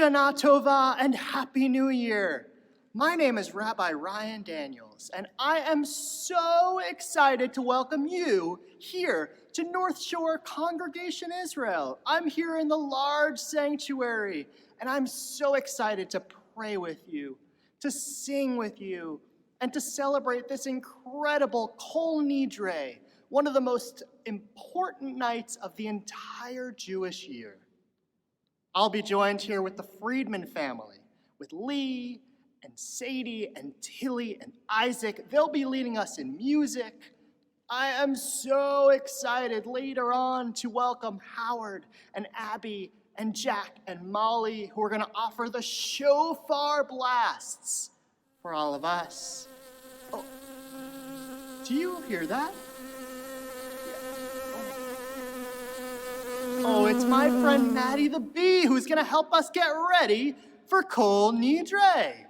Shana Tova and Happy New Year! My name is Rabbi Ryan Daniels, and I am so excited to welcome you here to North Shore Congregation Israel. I'm here in the large sanctuary, and I'm so excited to pray with you, to sing with you, and to celebrate this incredible Kol Nidre, one of the most important nights of the entire Jewish year. I'll be joined here with the Friedman family, with Lee and Sadie and Tilly and Isaac. They'll be leading us in music. I am so excited later on to welcome Howard and Abby and Jack and Molly, who are going to offer the shofar blasts for all of us. Oh, do you hear that? Oh, it's my friend Maddie the Bee who's going to help us get ready for Kol Nidre.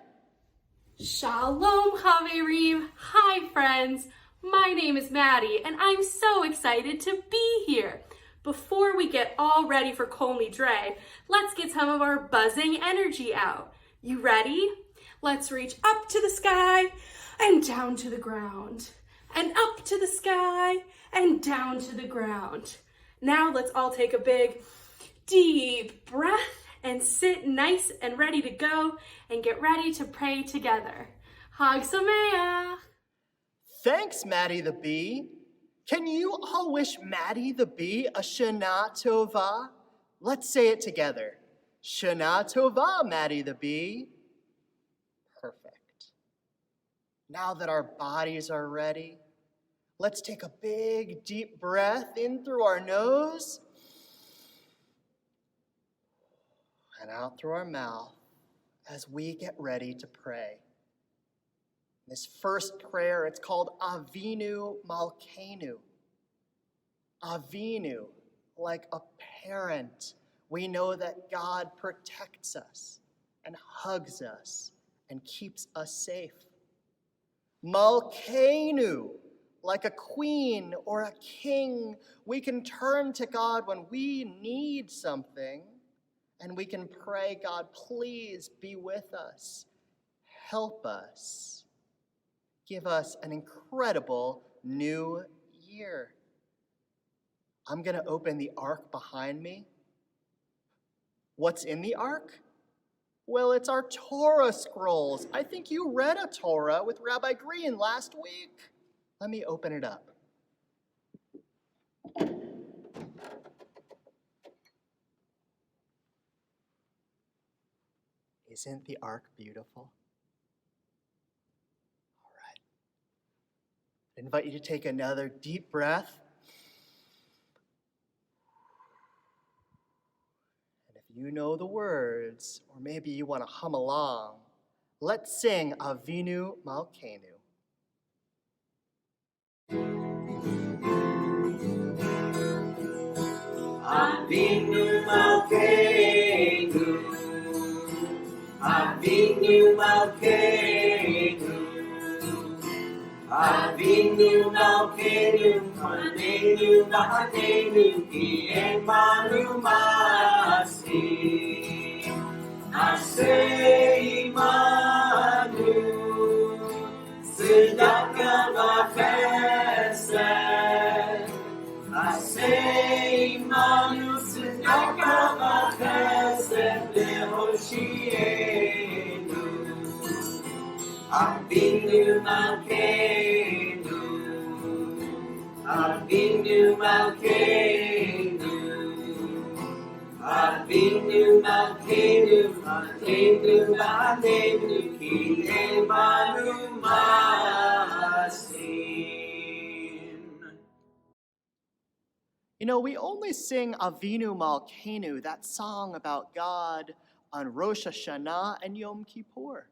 Shalom, Haverim. Hi, friends. My name is Maddie, and I'm so excited to be here. Before we get all ready for Kol Nidre, let's get some of our buzzing energy out. You ready? Let's reach up to the sky and down to the ground, and up to the sky and down to the ground. Now let's all take a big, deep breath and sit nice and ready to go and get ready to pray together. Hag Sameach! Thanks, Maddie the Bee. Can you all wish Maddie the Bee a Shana Tova? Let's say it together. Shana Tova, Maddie the Bee. Perfect. Now that our bodies are ready, let's take a big, deep breath in through our nose and out through our mouth as we get ready to pray. This first prayer, it's called Avinu Malkeinu. Avinu, like a parent. We know that God protects us and hugs us and keeps us safe. Malkeinu, like a queen or a king, we can turn to God when we need something, and we can pray, God, please be with us. Help us. Give us an incredible new year. I'm going to open the ark behind me. What's in the ark? Well, it's our Torah scrolls. I think you read a Torah with Rabbi Green last week. Let me open it up. Isn't the ark beautiful? All right. I invite you to take another deep breath. And if you know the words, or maybe you want to hum along, let's sing Avinu Malkeinu. Avinu Malkeinu, Avinu Malkeinu, Avinu Malkeinu, Manenu Mahanenu, Ki Emanu Masi, Aseh Imanu, Tzedakah v'chesed, Aseh Imanu, Tzedakah v'chesed, Le'hoshienu, Avinu Malkeinu, Avinu Malkeinu, Avinu Malkeinu, Malkeinu Malkeinu, Ki Emanu Masin. You know, we only sing Avinu Malkeinu, that song about God, on Rosh Hashanah and Yom Kippur.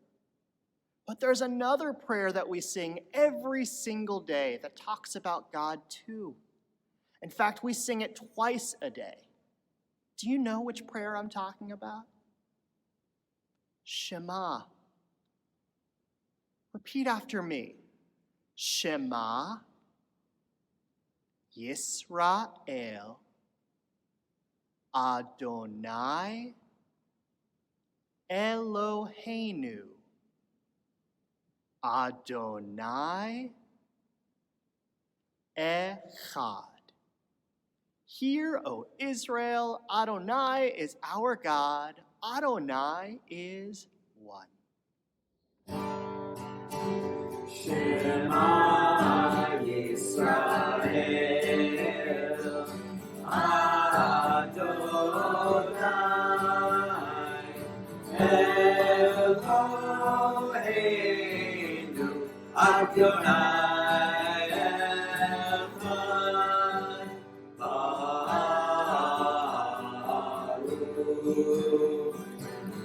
But there's another prayer that we sing every single day that talks about God too. In fact, we sing it twice a day. Do you know which prayer I'm talking about? Shema. Repeat after me. Shema Yisrael Adonai Eloheinu Adonai Echad. Hear, O Israel, Adonai is our God. Adonai is one. Shema Yisrael Adonai Eloheinu Adonai Echad Baruch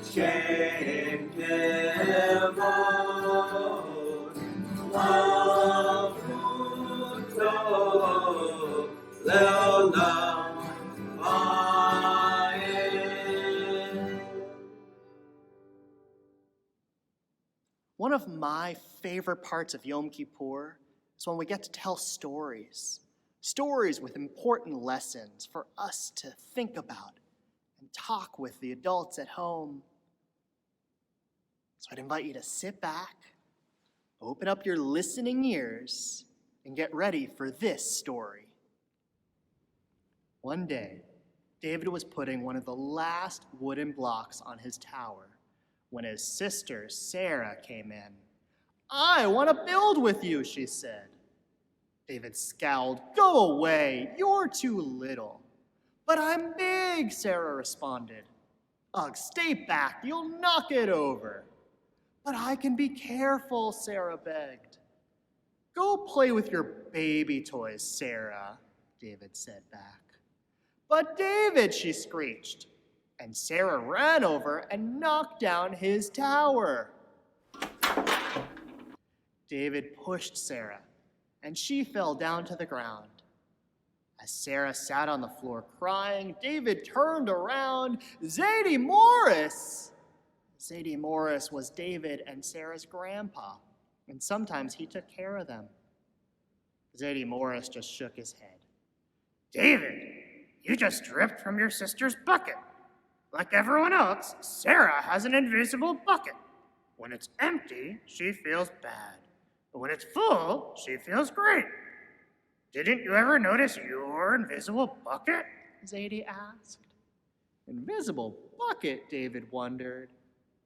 Shem Kevod Malchuto Leolam Amen. One of my favorite parts of Yom Kippur is when we get to tell stories. Stories with important lessons for us to think about and talk with the adults at home. So I'd invite you to sit back, open up your listening ears, and get ready for this story. One day, David was putting one of the last wooden blocks on his tower when his sister, Sarah, came in. "I want to build with you," she said. David scowled. "Go away, you're too little." "But I'm big," Sarah responded. "Ugh, stay back, you'll knock it over." "But I can be careful," Sarah begged. "Go play with your baby toys, Sarah," David said back. "But David," she screeched, and Sarah ran over and knocked down his tower. David pushed Sarah, and she fell down to the ground. As Sarah sat on the floor crying, David turned around. "Zadie Morris!" Zadie Morris was David and Sarah's grandpa, and sometimes he took care of them. Zadie Morris just shook his head. "David, you just dripped from your sister's bucket. Like everyone else, Sarah has an invisible bucket. When it's empty, she feels bad. But when it's full, she feels great. Didn't you ever notice your invisible bucket?" Zadie asked. Invisible bucket, David wondered.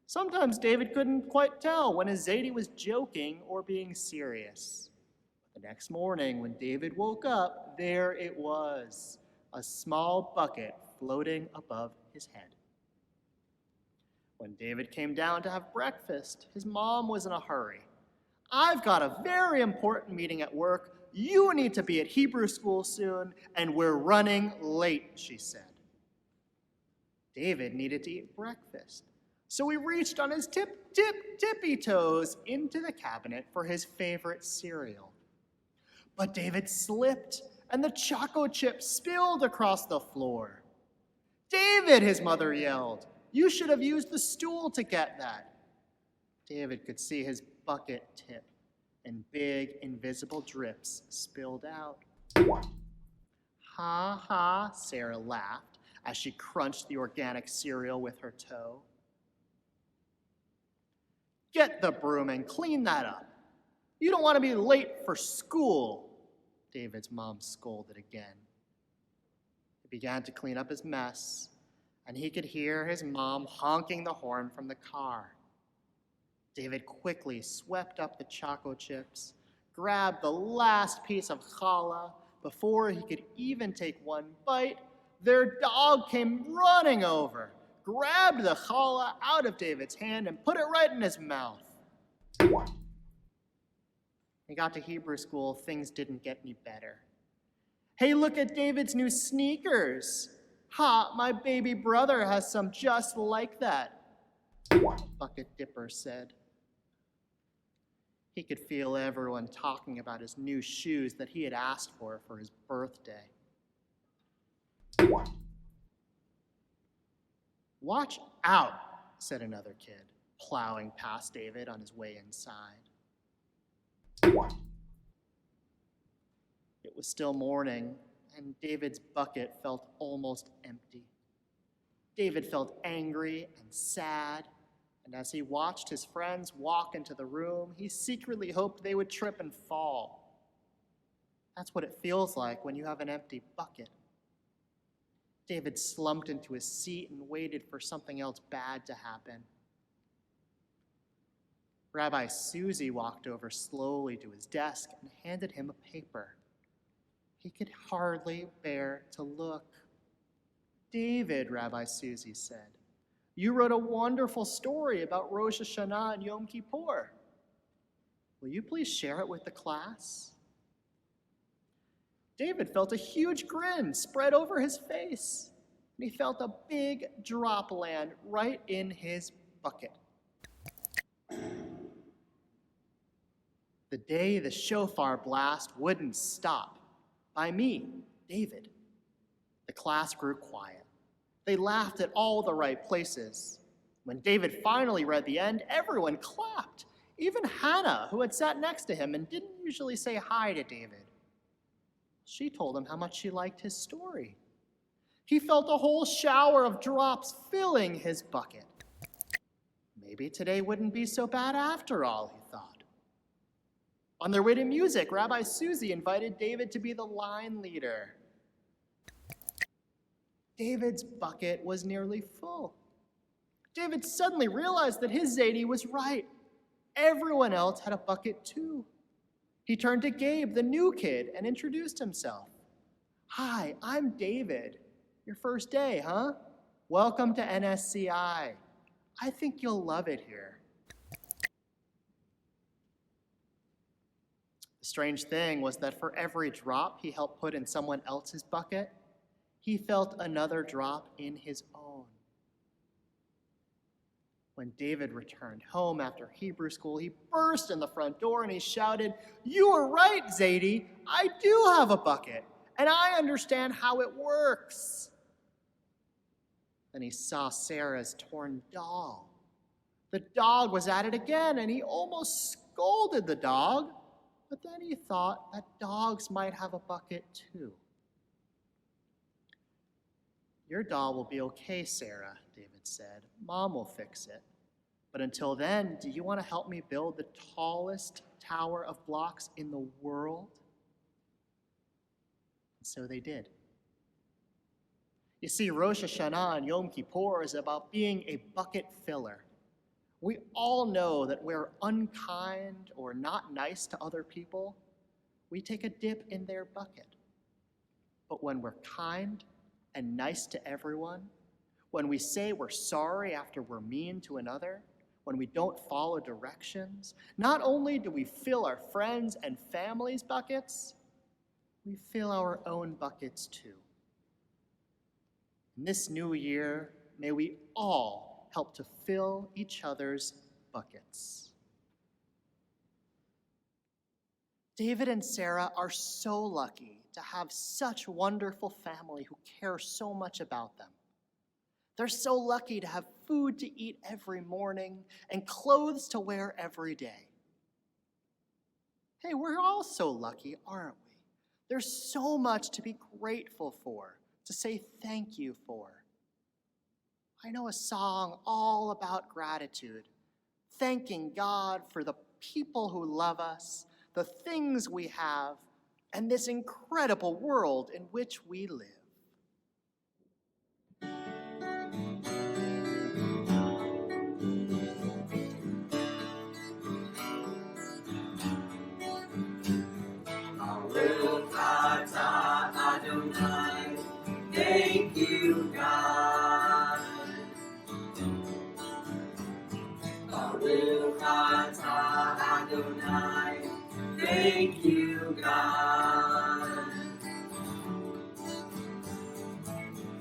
Sometimes David couldn't quite tell when his Zadie was joking or being serious. But the next morning, when David woke up, there it was, a small bucket floating above his head. When David came down to have breakfast, his mom was in a hurry. "I've got a very important meeting at work. You need to be at Hebrew school soon, and we're running late," she said. David needed to eat breakfast, so he reached on his tippy toes into the cabinet for his favorite cereal. But David slipped, and the choco chip spilled across the floor. "David," his mother yelled, "you should have used the stool to get that." David could see his bucket tip, and big invisible drips spilled out. "Ha ha," Sarah laughed as she crunched the organic cereal with her toe. "Get the broom and clean that up. You don't want to be late for school," David's mom scolded again. He began to clean up his mess, and he could hear his mom honking the horn from the car. David quickly swept up the choco chips, grabbed the last piece of challah. Before he could even take one bite, their dog came running over, grabbed the challah out of David's hand, and put it right in his mouth. He got to Hebrew school, things didn't get any better. Hey, look at David's new sneakers. Ha, my baby brother has some just like that, Bucket Dipper said. He could feel everyone talking about his new shoes that he had asked for his birthday. Watch out, said another kid, plowing past David on his way inside. It was still morning, and David's bucket felt almost empty. David felt angry and sad, and as he watched his friends walk into the room, he secretly hoped they would trip and fall. That's what it feels like when you have an empty bucket. David slumped into his seat and waited for something else bad to happen. Rabbi Susie walked over slowly to his desk and handed him a paper. He could hardly bear to look. David, Rabbi Susie said, you wrote a wonderful story about Rosh Hashanah and Yom Kippur. Will you please share it with the class? David felt a huge grin spread over his face, and he felt a big drop land right in his bucket. The day the shofar blast wouldn't stop. By me, David. The class grew quiet. They laughed at all the right places. When David finally read the end, everyone clapped. Even Hannah, who had sat next to him and didn't usually say hi to David. She told him how much she liked his story. He felt a whole shower of drops filling his bucket. Maybe today wouldn't be so bad after all, he thought. On their way to music, Rabbi Susie invited David to be the line leader. David's bucket was nearly full. David suddenly realized that his Zadie was right. Everyone else had a bucket too. He turned to Gabe, the new kid, and introduced himself. Hi, I'm David. Your first day, huh? Welcome to NSCI. I think you'll love it here. The strange thing was that for every drop he helped put in someone else's bucket, he felt another drop in his own. When David returned home after Hebrew school, he burst in the front door and he shouted, "You were right, Zadie. I do have a bucket, and I understand how it works." Then he saw Sarah's torn doll. The dog was at it again, and he almost scolded the dog, but then he thought that dogs might have a bucket too. Your doll will be okay, Sarah, David said. Mom will fix it. But until then, do you want to help me build the tallest tower of blocks in the world? And so they did. You see, Rosh Hashanah and Yom Kippur is about being a bucket filler. We all know that we're unkind or not nice to other people. We take a dip in their bucket. But when we're kind and nice to everyone, when we say we're sorry after we're mean to another, when we don't follow directions, not only do we fill our friends' and families' buckets, we fill our own buckets too. In this new year, may we all help to fill each other's buckets. David and Sarah are so lucky to have such wonderful family who care so much about them. They're so lucky to have food to eat every morning and clothes to wear every day. Hey, we're all so lucky, aren't we? There's so much to be grateful for, to say thank you for. I know a song all about gratitude, thanking God for the people who love us, the things we have, and this incredible world in which we live. Thank you, God. Baruch atah Adonai. Thank you, God.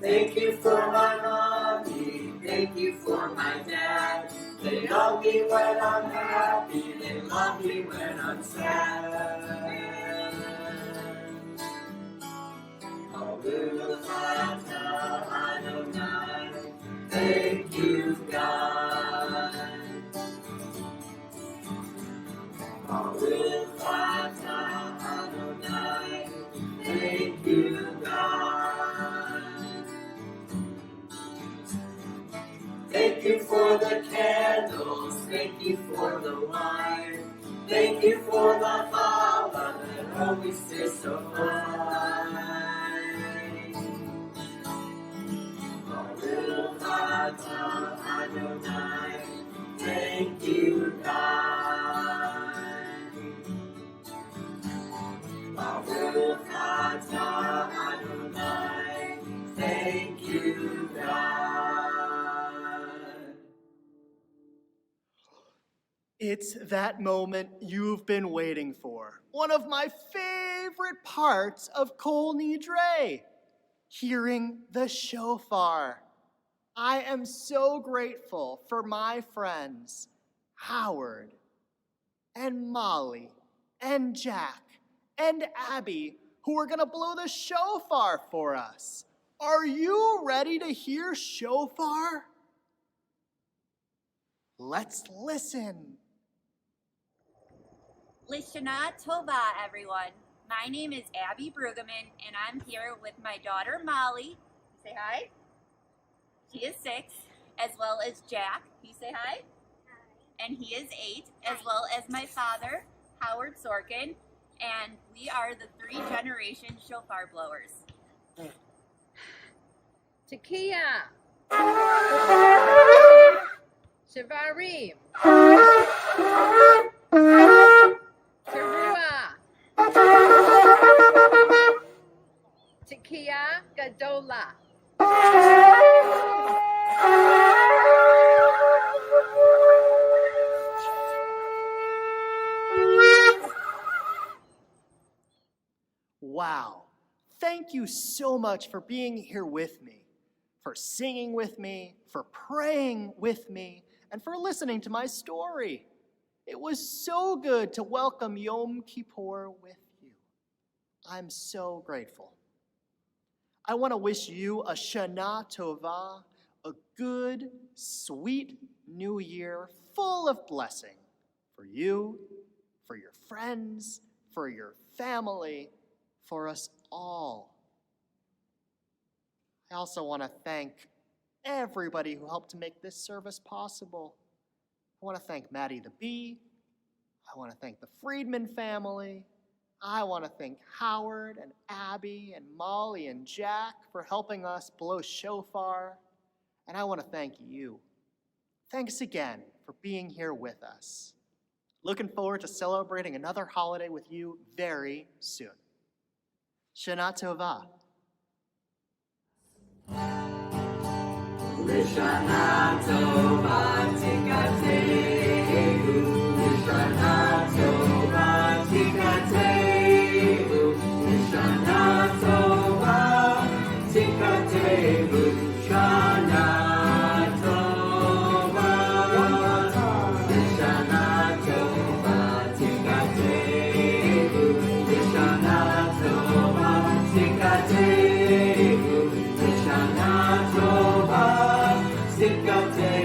Thank you for my mommy, thank you for my dad. They love me when I'm happy, they love me when I'm sad. Baruch atah Adonai, thank you, God. Baruch atah Adonai, thank you, God. Thank you for the candles, thank you for the wine, thank you for the challah that always tastes so fine. Baruch atah Adonai, thank you, God. Baruch atah Adonai, thank you, God. It's that moment you've been waiting for. One of my favorite parts of Kol Nidre, hearing the shofar. I am so grateful for my friends, Howard and Molly and Jack and Abby, who are going to blow the shofar for us. Are you ready to hear shofar? Let's listen. Lishana Tova, everyone. My name is Abby Brueggemann, and I'm here with my daughter Molly. Say hi. She is 6, as well as Jack. You say hi. Hi. And he is 8, as well as my father, Howard Sorkin, and we are the 3-generation shofar blowers. Tekiah, Shivarim, Teruah, Tekiah Gadola. Wow. Thank you so much for being here with me, for singing with me, for praying with me, and for listening to my story. It was so good to welcome Yom Kippur with you. I'm so grateful. I want to wish you a Shana Tova, a good, sweet new year full of blessing for you, for your friends, for your family, for us all. I also want to thank everybody who helped to make this service possible. I want to thank Maddie the Bee. I want to thank the Friedman family. I want to thank Howard and Abby and Molly and Jack for helping us blow shofar. And I want to thank you. Thanks again for being here with us. Looking forward to celebrating another holiday with you very soon. Shana Tova. Lishana Tova Tikateu, Lishana Tova Tikateu, Lishana Tova Tikateu, Shana Tova, Lishana Tova Tikateu, Lishana Tova Tikateu, Lishana Tova Tikateu.